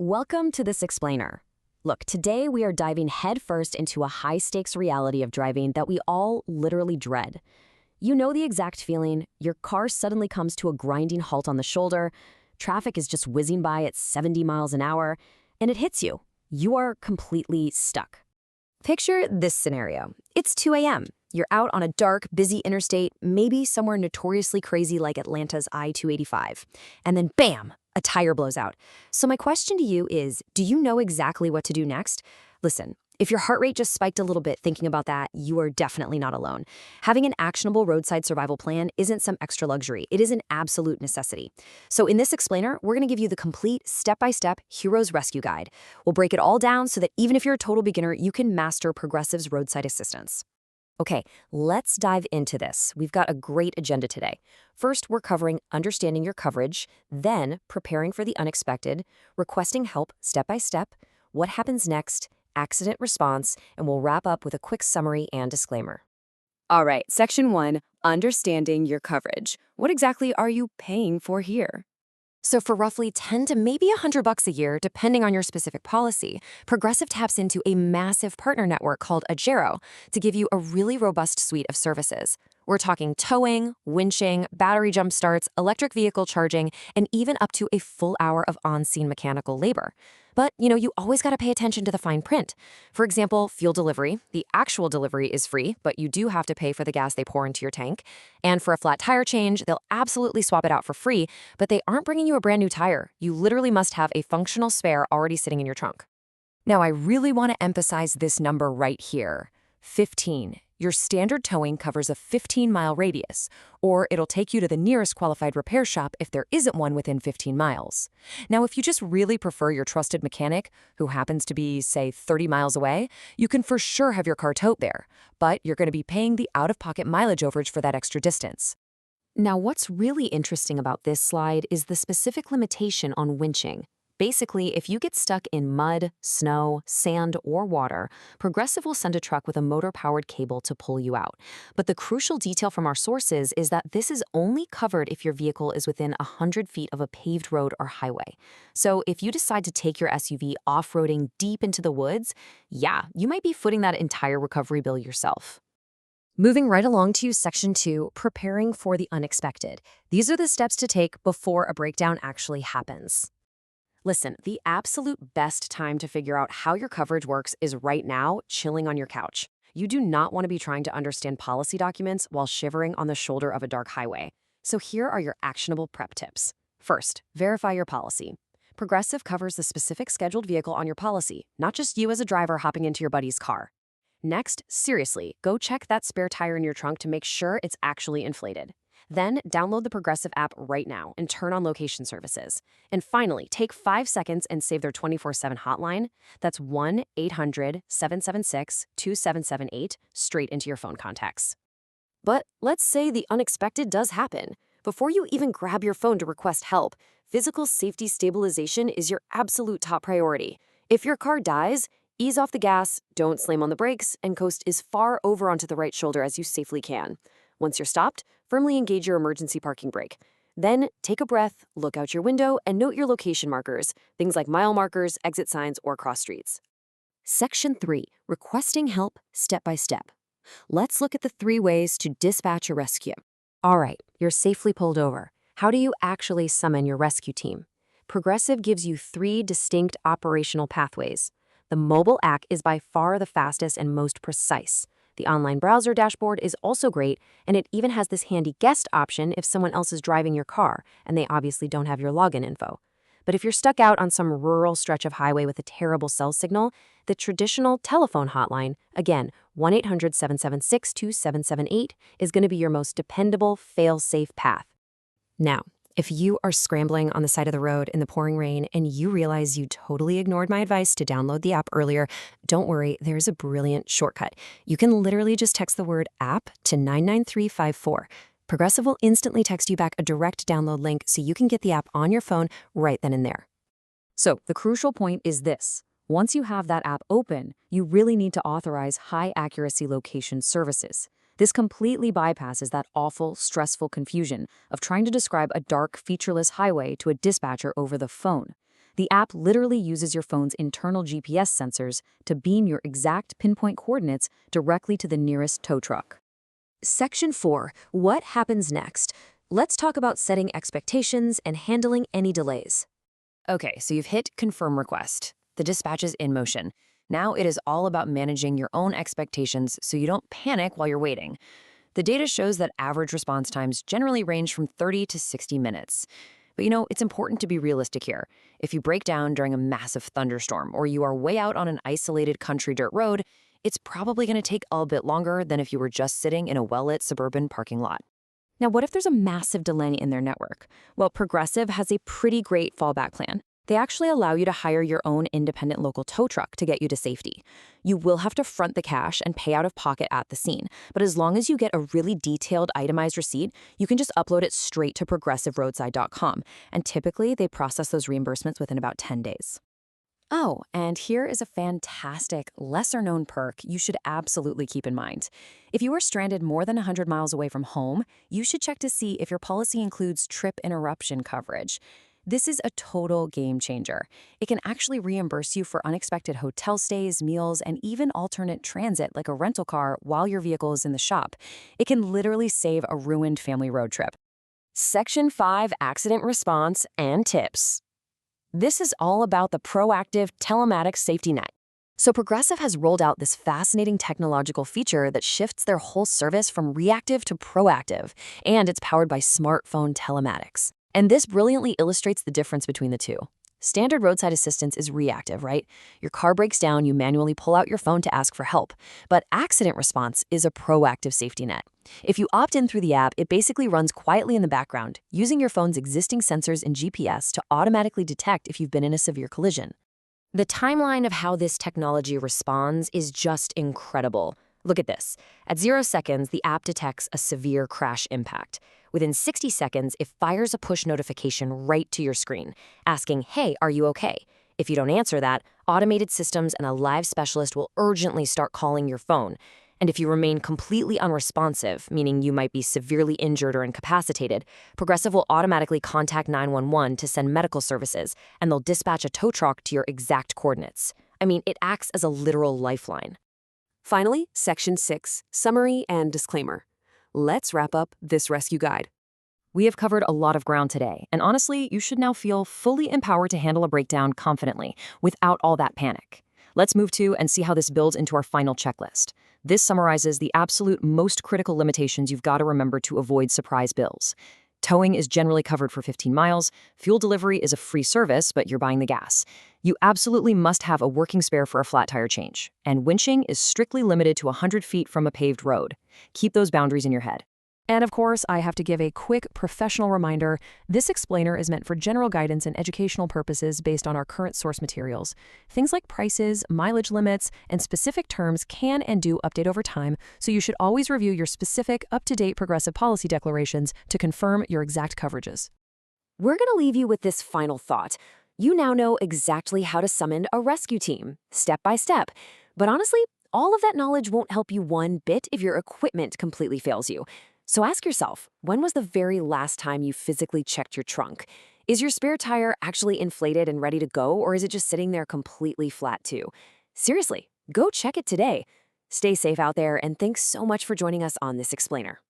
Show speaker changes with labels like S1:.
S1: Welcome to This Explainer. Look, today we are diving headfirst into a high-stakes reality of driving that we all literally dread. You know the exact feeling. Your car suddenly comes to a grinding halt on the shoulder, traffic is just whizzing by at 70 miles an hour, and it hits you. You are completely stuck. Picture this scenario. It's 2 a.m. You're out on a dark, busy interstate, maybe somewhere notoriously crazy like Atlanta's I-285. And then bam! A tire blows out. So my question to you is, do you know exactly what to do next? Listen, if your heart rate just spiked a little bit thinking about that, you are definitely not alone. Having an actionable roadside survival plan isn't some extra luxury. It is an absolute necessity. So in this explainer, we're going to give you the complete step-by-step hero's rescue guide. We'll break it all down so that even if you're a total beginner, you can master Progressive's roadside assistance. Okay, let's dive into this. We've got a great agenda today. First, we're covering understanding your coverage, then preparing for the unexpected, requesting help step by step, what happens next, accident response, and we'll wrap up with a quick summary and disclaimer. All right, Section 1, understanding your coverage. What exactly are you paying for here? So for roughly 10 to maybe $100 a year, depending on your specific policy, Progressive taps into a massive partner network called Agero to give you a really robust suite of services. We're talking towing, winching, battery jump starts, electric vehicle charging, and even up to a full hour of on-scene mechanical labor. But, you always got to pay attention to the fine print. For example, fuel delivery. The actual delivery is free, but you do have to pay for the gas they pour into your tank. And for a flat tire change, they'll absolutely swap it out for free, but they aren't bringing you a brand new tire. You literally must have a functional spare already sitting in your trunk. Now, I really want to emphasize this number right here. 15. Your standard towing covers a 15-mile radius, or it'll take you to the nearest qualified repair shop if there isn't one within 15 miles. Now, if you just really prefer your trusted mechanic, who happens to be, say, 30 miles away, you can for sure have your car towed there, but you're going to be paying the out-of-pocket mileage overage for that extra distance. Now, what's really interesting about this slide is the specific limitation on winching. Basically, if you get stuck in mud, snow, sand, or water, Progressive will send a truck with a motor-powered cable to pull you out. But the crucial detail from our sources is that this is only covered if your vehicle is within 100 feet of a paved road or highway. So if you decide to take your SUV off-roading deep into the woods, yeah, you might be footing that entire recovery bill yourself. Moving right along to Section 2, preparing for the unexpected. These are the steps to take before a breakdown actually happens. Listen, the absolute best time to figure out how your coverage works is right now, chilling on your couch. You do not want to be trying to understand policy documents while shivering on the shoulder of a dark highway. So here are your actionable prep tips. First, verify your policy. Progressive covers the specific scheduled vehicle on your policy, not just you as a driver hopping into your buddy's car. Next, seriously, go check that spare tire in your trunk to make sure it's actually inflated. Then, download the Progressive app right now and turn on location services. And finally, take 5 seconds and save their 24/7 hotline. That's 1-800-776-2778 straight into your phone contacts. But let's say the unexpected does happen. Before you even grab your phone to request help, physical safety stabilization is your absolute top priority. If your car dies, ease off the gas, don't slam on the brakes, and coast as far over onto the right shoulder as you safely can. Once you're stopped, firmly engage your emergency parking brake. Then, take a breath, look out your window, and note your location markers, things like mile markers, exit signs, or cross streets. Section 3, requesting help step by step. Let's look at the 3 ways to dispatch a rescue. All right, you're safely pulled over. How do you actually summon your rescue team? Progressive gives you 3 distinct operational pathways. The mobile app is by far the fastest and most precise. The online browser dashboard is also great, and it even has this handy guest option if someone else is driving your car, and they obviously don't have your login info. But if you're stuck out on some rural stretch of highway with a terrible cell signal, the traditional telephone hotline, again, 1-800-776-2778, is going to be your most dependable, fail-safe path. Now, if you are scrambling on the side of the road in the pouring rain and you realize you totally ignored my advice to download the app earlier, don't worry, there's a brilliant shortcut. You can literally just text the word app to 99354. Progressive will instantly text you back a direct download link so you can get the app on your phone right then and there. So the crucial point is this. Once you have that app open, you really need to authorize high-accuracy location services. This completely bypasses that awful, stressful confusion of trying to describe a dark, featureless highway to a dispatcher over the phone. The app literally uses your phone's internal GPS sensors to beam your exact pinpoint coordinates directly to the nearest tow truck. Section 4. What happens next? Let's talk about setting expectations and handling any delays. Okay, so you've hit confirm request. The dispatch is in motion. Now it is all about managing your own expectations so you don't panic while you're waiting. The data shows that average response times generally range from 30 to 60 minutes. But it's important to be realistic here. If you break down during a massive thunderstorm or you are way out on an isolated country dirt road, it's probably going to take a bit longer than if you were just sitting in a well-lit suburban parking lot. Now, what if there's a massive delay in their network? Well, Progressive has a pretty great fallback plan. They actually allow you to hire your own independent local tow truck to get you to safety. You will have to front the cash and pay out of pocket at the scene, but as long as you get a really detailed itemized receipt, you can just upload it straight to progressiveroadside.com, and typically they process those reimbursements within about 10 days. Oh, and here is a fantastic, lesser-known perk you should absolutely keep in mind. If you are stranded more than 100 miles away from home, you should check to see if your policy includes trip interruption coverage. This is a total game changer. It can actually reimburse you for unexpected hotel stays, meals, and even alternate transit like a rental car while your vehicle is in the shop. It can literally save a ruined family road trip. Section 5, Accident Response and Tips. This is all about the proactive telematics safety net. So Progressive has rolled out this fascinating technological feature that shifts their whole service from reactive to proactive, and it's powered by smartphone telematics. And this brilliantly illustrates the difference between the two. Standard roadside assistance is reactive, right? Your car breaks down, you manually pull out your phone to ask for help. But accident response is a proactive safety net. If you opt in through the app, it basically runs quietly in the background, using your phone's existing sensors and GPS to automatically detect if you've been in a severe collision. The timeline of how this technology responds is just incredible. Look at this. At 0 seconds, the app detects a severe crash impact. Within 60 seconds, it fires a push notification right to your screen, asking, "Hey, are you okay?" If you don't answer that, automated systems and a live specialist will urgently start calling your phone. And if you remain completely unresponsive, meaning you might be severely injured or incapacitated, Progressive will automatically contact 911 to send medical services, and they'll dispatch a tow truck to your exact coordinates. I mean, it acts as a literal lifeline. Finally, Section 6, Summary and Disclaimer. Let's wrap up this rescue guide. We have covered a lot of ground today, and honestly, you should now feel fully empowered to handle a breakdown confidently, without all that panic. Let's move to and see how this builds into our final checklist. This summarizes the absolute most critical limitations you've got to remember to avoid surprise bills. Towing is generally covered for 15 miles. Fuel delivery is a free service, but you're buying the gas. You absolutely must have a working spare for a flat tire change. And winching is strictly limited to 100 feet from a paved road. Keep those boundaries in your head. And of course, I have to give a quick professional reminder. This explainer is meant for general guidance and educational purposes based on our current source materials. Things like prices, mileage limits, and specific terms can and do update over time, so you should always review your specific, up-to-date Progressive policy declarations to confirm your exact coverages. We're going to leave you with this final thought. You now know exactly how to summon a rescue team, step by step. But honestly, all of that knowledge won't help you one bit if your equipment completely fails you. So ask yourself, when was the very last time you physically checked your trunk? Is your spare tire actually inflated and ready to go, or is it just sitting there completely flat too? Seriously, go check it today. Stay safe out there, and thanks so much for joining us on this explainer.